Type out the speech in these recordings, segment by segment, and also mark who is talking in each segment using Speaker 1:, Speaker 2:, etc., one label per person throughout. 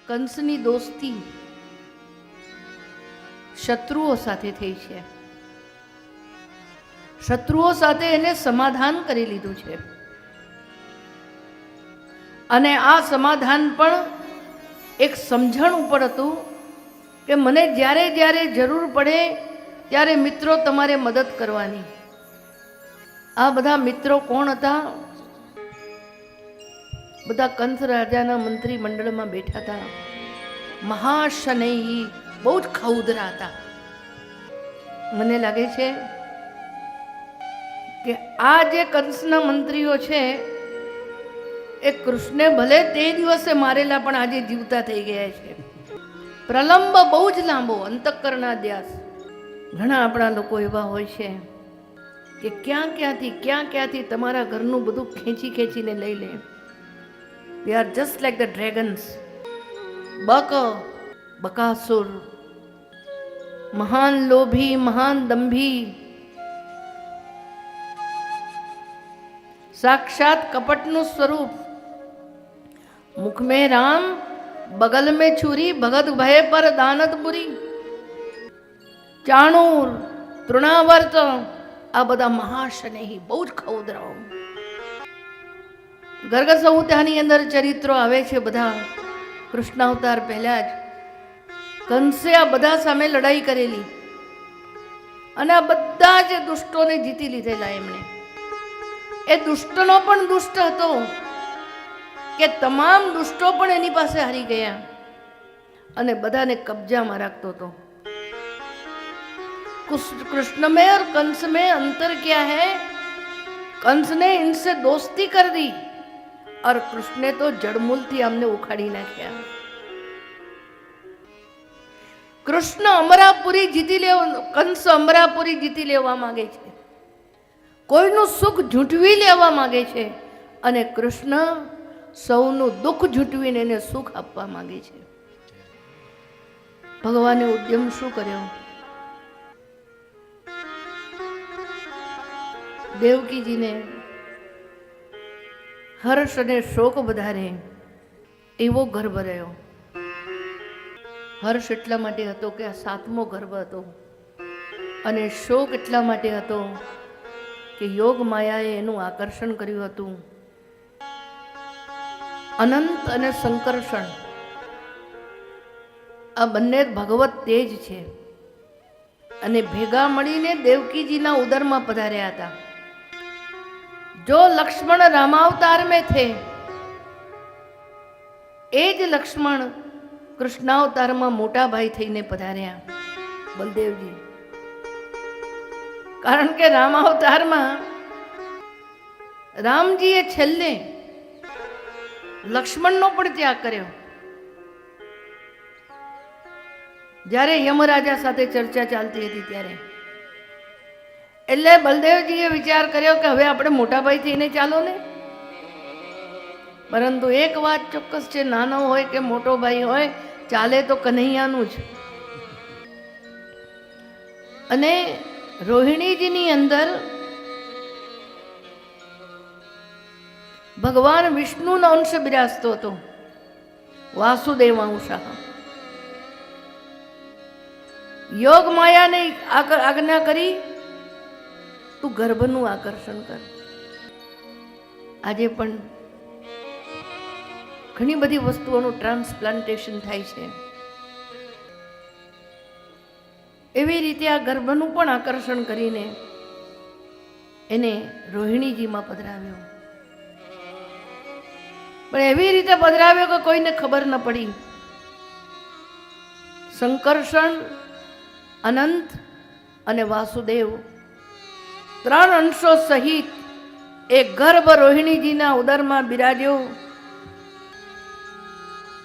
Speaker 1: કંસની દોસ્તી શત્રુઓ સાથે થઈ છે. શત્રુઓ સાથે એને સમાધાન કરી લીધું છે અને આ સમાધાન પણ એક સમજણ ઉપર હતું કે મને જ્યારે જ્યારે જરૂર પડે ત્યારે મિત્રો તમારે મદદ કરવાની. આ બધા મિત્રો કોણ હતા? બધા કંસ રાજાના મંત્રી મંડળમાં બેઠા હતા. મહાશનૈહી, બહુ જ ખઉદરા હતા. મને લાગે છે કે આ જે કંસના મંત્રીઓ છે એ કૃષ્ણે ભલે તે દિવસે મારેલા પણ આજે જીવતા થઈ ગયા છે. પ્રલંબ બહુ જ લાંબો, અંતઃકરણાદ્યાસ. ઘણા આપણા લોકો એવા હોય છે કે ક્યાં ક્યાંથી તમારા ઘરનું બધું ખેંચી ખેંચીને લઈ લે. They are just like the dragons. Bakasur, મહાન લોભી, મહાન દંભી, સાક્ષાત કપટનું સ્વરૂપ. મુખ में राम, बगल में छुरी, भगत भय पर दानत बुरी. ચાણૂર, તૃણાવર્ત, આ બધા મહાશનેહી, બહુ જ ખઉદરાઓ. ગર્ગ સંહિતાની અંદર ચરિત્રો આવે છે બધા. કૃષ્ણ અવતાર પહેલા જ કંસે આ બધા સામે લડાઈ કરેલી અને આ બધા જ દુષ્ટોને જીતી લીધેલા એમણે. એ દુષ્ટનો પણ દુષ્ટ હતો કે તમામ દુષ્ટો પણ એની પાસે હારી ગયા અને બધાને કબજામાં રાખતો હતો. कृष्ण में और कंस में अंतर क्या है? कंस ने इनसे दोस्ती कर दी और कृष्ण ने तो जड़मूल थी हमने उखाड़ी नाख्या. કૃષ્ણ અમરાપુરી જીતી કંસ અમરાપુરી જીતી લેવા માંગે છે. કોઈનું સુખ ઝૂંટવી લેવા માંગે છે અને કૃષ્ણ સૌનું દુઃખ ઝૂંટવીને એને સુખ આપવા માંગે છે. ભગવાને ઉદ્યમ શું કર્યો? દેવકીજીને હર્ષ અને શોક વધારે એવો ગર્ભ રહ્યો. હર્ષ એટલા માટે હતો કે આ 7મો ગર્ભ હતો અને શોક એટલા માટે હતો કે યોગ માયાએ એનું આકર્ષણ કર્યું હતું. અનંત અને સંકર્ષણ આ બંને ભગવત તેજ છે અને ભેગા મળીને દેવકીજીના ઉદરમાં પધાર્યા હતા. जो लक्ष्मण रामावतार में थे ए ज लक्ष्मण कृष्णावतार में मोटा भाई थईने पधार्या बलदेवजी. कारण के रामावतार में रामजी ए छेल्ले लक्ष्मण नो पण त्याग कर्यो. જ્યારે યમરાજા સાથે ચર્ચા ચાલતી હતી ત્યારે એટલે બલદેવજીએ વિચાર કર્યો કે હવે આપણે મોટા ભાઈ થઈને ચાલો ને. પરંતુ એક વાત ચોક્કસ છે, નાનો હોય કે મોટો ભાઈ હોય, ચાલે તો કન્હૈયાનું જ. અને રોહિણીજીની અંદર ભગવાન વિષ્ણુનો અંશ બિરાજતો હતો, વાસુદેવ અંશઃ. યોગ માયાને આજ્ઞા કરી તું ગર્ભનું આકર્ષણ કર. આજે પણ ઘણી બધી વસ્તુઓનું ટ્રાન્સપ્લાન્ટેશન થાય છે. એવી રીતે આ ગર્ભનું પણ આકર્ષણ કરીને એને રોહિણીજીમાં પધરાવ્યો. પણ એવી રીતે પધરાવ્યો કે કોઈને ખબર ન પડી. સંકર્ષણ, અનંત અને વાસુદેવ 3 અંશો સહિત એક ગર્ભ રોહિણીજીના ઉદરમાં બિરાજ્યો.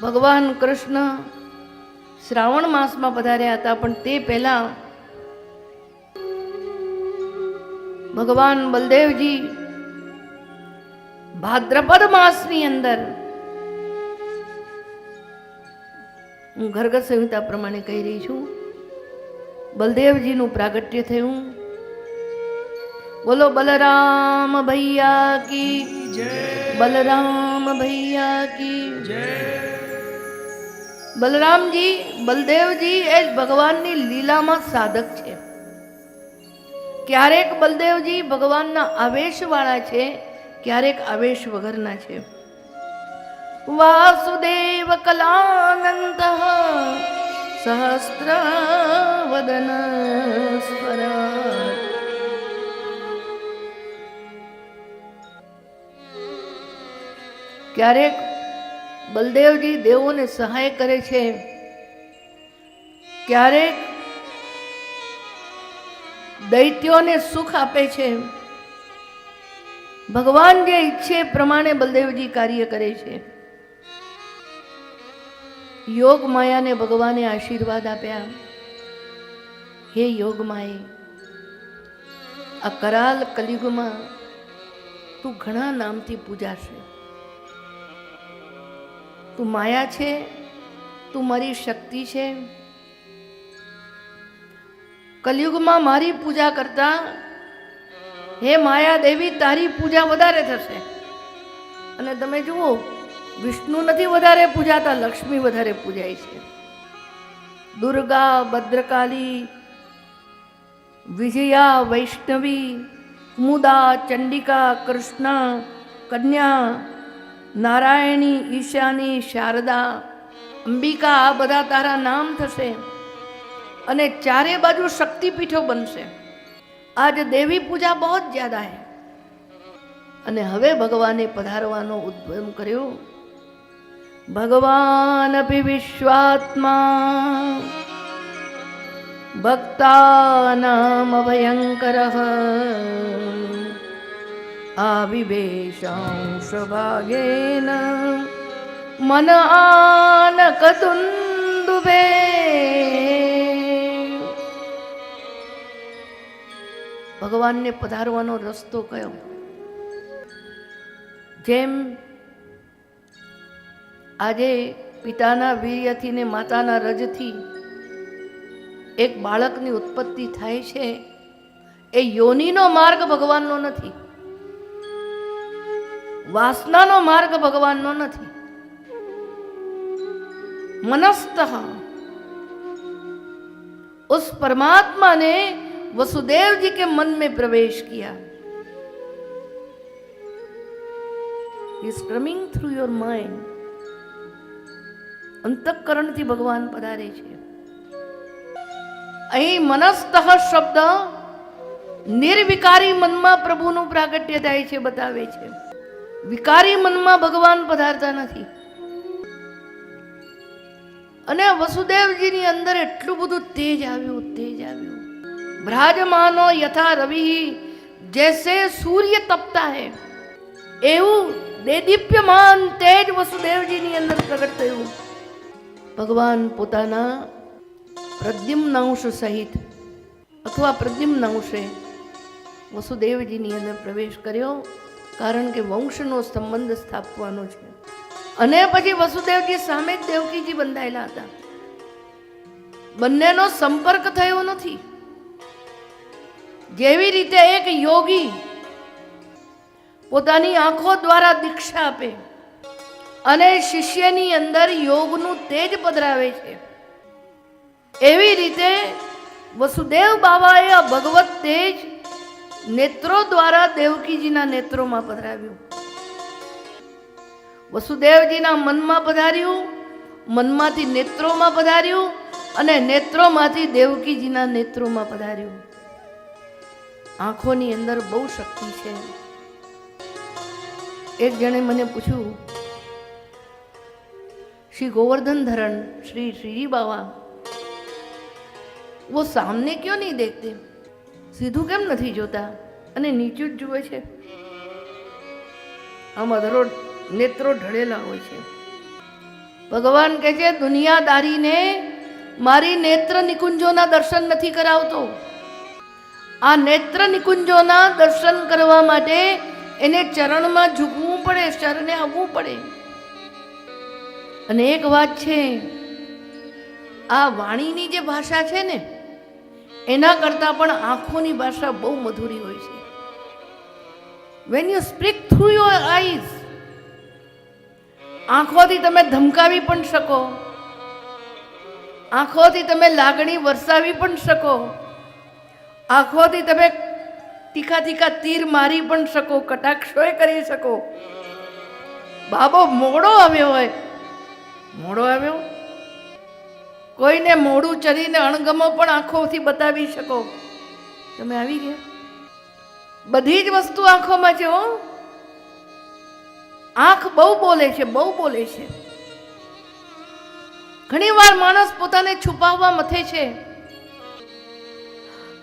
Speaker 1: ભગવાન કૃષ્ણ શ્રાવણ માસમાં પધાર્યા હતા, પણ તે પહેલા ભગવાન બલદેવજી ભાદ્રપદ માસની અંદર, હું ગર્ગ સંહિતા પ્રમાણે કહી રહી છું, બલદેવજીનું પ્રાગટ્ય થયું. બોલો બલરામ ભૈયા કી જય, બલરામ ભૈયા કી જય. બલરામજી, બલદેવજી એ ભગવાનની લીલામાં સાધક છે. ક્યારેક બલદેવજી ભગવાનના આવેશવાળા છે, ક્યારેક આવેશ વગરના છે. વાસુદેવ કલાનંદ સહસ્ર વદન સ્વર. ક્યારેક બલદેવજી દેવોને સહાય કરે છે, ક્યારેક દૈત્યોને સુખ આપે છે. ભગવાન જે ઈચ્છે પ્રમાણે બલદેવજી કાર્ય કરે છે. યોગ માયાને ભગવાને આશીર્વાદ આપ્યા. હે યોગ માયે, આ કરાલ કલિયુગમાં તું ઘણા નામથી પૂજાશે. તું માયા છે, તું મારી શક્તિ છે. કલિયુગમાં મારી પૂજા કરતા હે માયા દેવી તારી પૂજા વધારે થશે. અને તમે જુઓ, વિષ્ણુ નથી વધારે પૂજાતા, લક્ષ્મી વધારે પૂજાય છે. દુર્ગા, ભદ્રકાલી, વિજયા, વૈષ્ણવી, મુદા, ચંડિકા, કૃષ્ણ, કન્યા, નારાયણી, ઈશાની, શારદા, અંબિકા, આ બધા તારા નામ થશે. અને ચારે બાજુ શક્તિપીઠો બનશે. આજ દેવી પૂજા બહુ જ્યાદા હૈ. અને હવે ભગવાને પધારવાનો ઉદ્યમ કર્યો. ભગવાન અપી વિશ્વાત્મા ભક્તાનામ ભયંકરઃ આવિવેશાંશ ભાગેન મન આનકતુંદુભે. ભગવાનને પધારવાનો રસ્તો કયો? જેમ આજે પિતાના વીર્યથી ને માતાના રજથી એક બાળકની ઉત્પત્તિ થાય છે, એ યોનિનો માર્ગ ભગવાનનો નથી, વાસનાનો માર્ગ ભગવાનનો નથી. मनस्तः उस परमात्मा ने वसुदेव जी के मन में प्रवेश किया. He is coming through your mind. અંતઃકરણથી ભગવાન પધારે છે. અહીં મનસ્તઃ શબ્દ નિર્વિકારી મનમાં પ્રભુનું પ્રાગટ્ય થાય છે, બતાવે છે. વિકારી મનમાં ભગવાન પધારતા નથી. અને વસુદેવજીની અંદર એટલું બધું તેજ આવ્યું, તેજ આવ્યું. ભ્રાજમાનો યથા રવિ, જૈસે સૂર્ય તપતા હૈ, એવું દેદીપ્યમાન તેજ વસુદેવજીની અંદર પ્રગટ થયું. ભગવાન પોતાના પ્રદ્યુમ્નાંશ સહિત અથવા પ્રદ્યુમ્નાંશે વસુદેવજીની અંદર પ્રવેશ કર્યો, કારણ કે વંશનો સંબંધ સ્થાપવાનો છે. અને પછી વસુદેવજી સામે જ દેવકીજી બંધાયેલા હતા. બંનેનો સંપર્ક થયો નથી. જેવી રીતે એક યોગી પોતાની આંખો દ્વારા દીક્ષા આપે અને શિષ્યની અંદર યોગનું તેજ પધરાવે છે, એવી રીતે વસુદેવ બાવાએ આ ભગવત તેજ નેત્રો દ્વારા દેવકીજીના નેત્રોમાં પધરાવ્યું. વસુદેવજીના મનમાં પધાર્યું, મનમાંથી નેત્રોમાં પધાર્યું અને નેત્રોમાંથી દેવકીજીના નેત્રોમાં પધાર્યું. આંખોની અંદર બહુ શક્તિ છે. એક જણે મને પૂછ્યું, श्री गोवर्धन धरण श्री श्री बाबा वो सामने क्यों नहीं देखते, सीधું કેમ નથી જોતા અને નીચું જ જુએ છે? આમ અધરો નેત્રો ઢળેલા હોય છે. ભગવાન કહે છે, દુનિયાદારીને મારી નેત્ર નિકુંજોના દર્શન નથી કરાવતો. આ નેત્ર નિકુંજોના દર્શન કરવા માટે એને ચરણમાં ઝૂકવું પડે, શરણે આવવું પડે. અને એક વાત છે, આ વાણીની જે ભાષા છે ને, એના કરતાં પણ આંખોની ભાષા બહુ મધુરી હોય છે. When you speak through your eyes, આંખોથી તમે ધમકાવી પણ શકો, આંખોથી તમે લાગણી વરસાવી પણ શકો, આંખોથી તમે તીખા તીખા તીર મારી પણ શકો, કટાક્ષોય કરી શકો. બાબો મોડો આવ્યો હોય, મોડો આવ્યો, કોઈને મોડું ચરીને અણગમો પણ આંખોથી બતાવી શકો. તમે આવી ગયા. બધી જ વસ્તુ આંખોમાં છે. હો, આંખ બહુ બોલે છે, બહુ બોલે છે. ઘણી વાર માણસ પોતાને છુપાવવા મથે છે,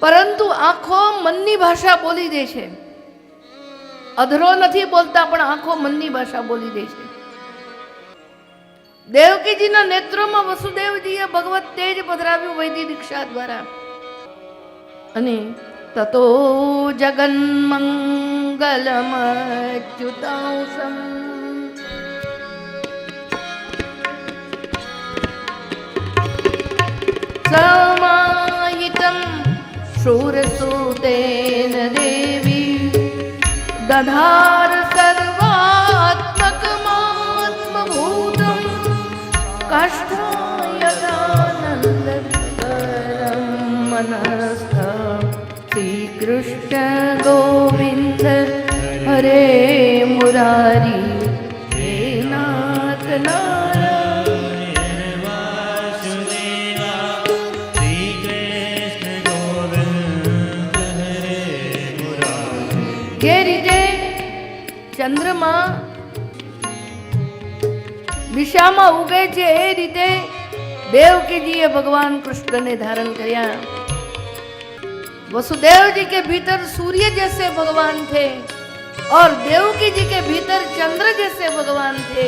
Speaker 1: પરંતુ આંખો મનની ભાષા બોલી દે છે. અધરો નથી બોલતા, પણ આંખો મનની ભાષા બોલી દે છે. દેવકીજીના નેત્રોમાં વસુદેવજીએ ભગવત તેજ પધરાવ્યું વૈદિક દીક્ષા દ્વારા. અને તતો જગન મંગલમ અચ્યુતાંસમ समाहितं शूरसूतेन देवी दधार सर्वात्मकमात्मभूतं काष्ठायदानन्दकरं मनस्थ श्रीकृष्ण गोविन्द हरे मुरारी हे नाथ જે રીતે ચંદ્રમાં દિશામાં ઉગે છે, એ રીતે देवकीजीए भगवान कृष्ण ने धारण किया। वसुदेव जी के भीतर सूर्य जैसे भगवान थे और देवकी जी के भीतर चंद्र जैसे भगवान थे।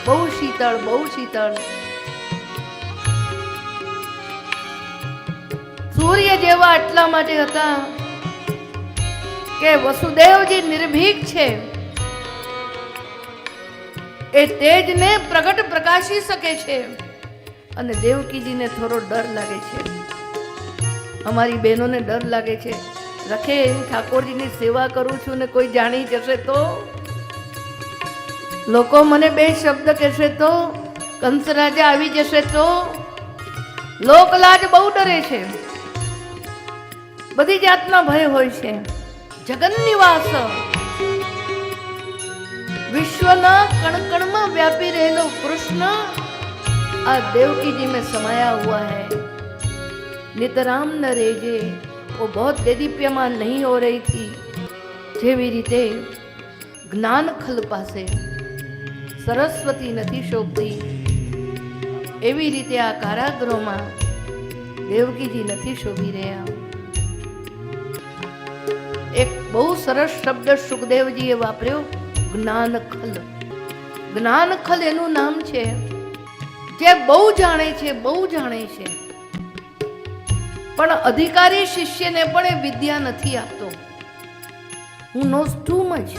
Speaker 1: बहु शीतल, बहु शीतल। सूर्य जेवा आटला माटे हता के वसुदेवजी निर्भीक छे, ए तेज ने प्रगट प्रकाशी सके छे। अने देवकी जी ने थोड़ो डर लागे छे, अमारी बहनों ने डर लागे छे, रखे ठाकुर जी की सेवा करूं छू ने कोई जानी जशे तो, लोको मने बे शब्द कहेशे तो, कंस राजा आवी जशे तो, लोकलाज बहु डरे छे, बधी जातना भय होय छे। जगन निवास विश्वना कण कण में व्यापी रहेलो कृष्ण आ देवकी जी में समाया हुआ है। नितराम न रेजे, वो बहुत देदीप्यमान नहीं हो रही थी। जेवी रीते ज्ञान खल पासे सरस्वती नथी शोभती, एवी रीते आ कारागृह में देवकी जी नथी शोभी रह्या। एक बहु सरस शब्द सुखदेव जी ए वापर्यो, ज्ञान खल। ज्ञान खल एनु नाम छे, जे बहु जाणे छे, बहु जाणे छे, पण अधिकारी शिष्य ने पण ए विद्या नथी आपतो। Who knows too much.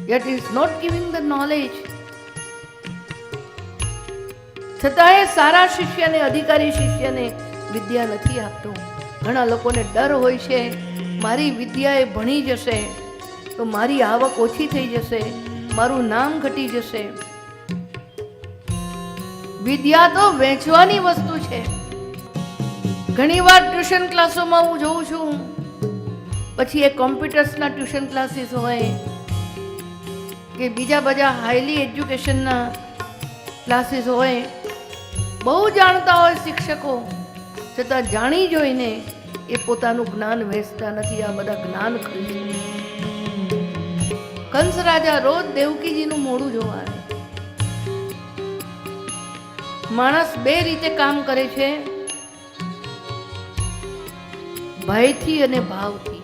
Speaker 1: Yet is not giving the knowledge. छतांय सारा शिष्य ने, अधिकारी शिष्य ने विद्या नथी आपतो। घणा लोकोने डर होय छे, मारी विद्या ए भणी जशे तो मारी आवक ओછી થઈ જશે, મારું નામ ઘટી જશે। વિદ્યા તો વેચવાની વસ્તુ છે। ઘણીવાર ટ્યુશન ક્લાસોમાં હું જોઉં છું, પછી એ કોમ્પ્યુટર્સના ટ્યુશન ક્લાસીસ હોય કે બીજા બધા હાઈલી એજ્યુકેશનના ક્લાસીસ હોય, બહુ જાણતા હોય શિક્ષકો, છતાં જાણી જોઈને એ પોતાનું જ્ઞાન વેચતા નથી। આ બધા જ્ઞાન ખરીદે। કંસ રાજા રોજ દેવકીજીનું મોઢું જોવા આવે। માણસ બે રીતે કામ કરે છે, ભયથી અને ભાવથી।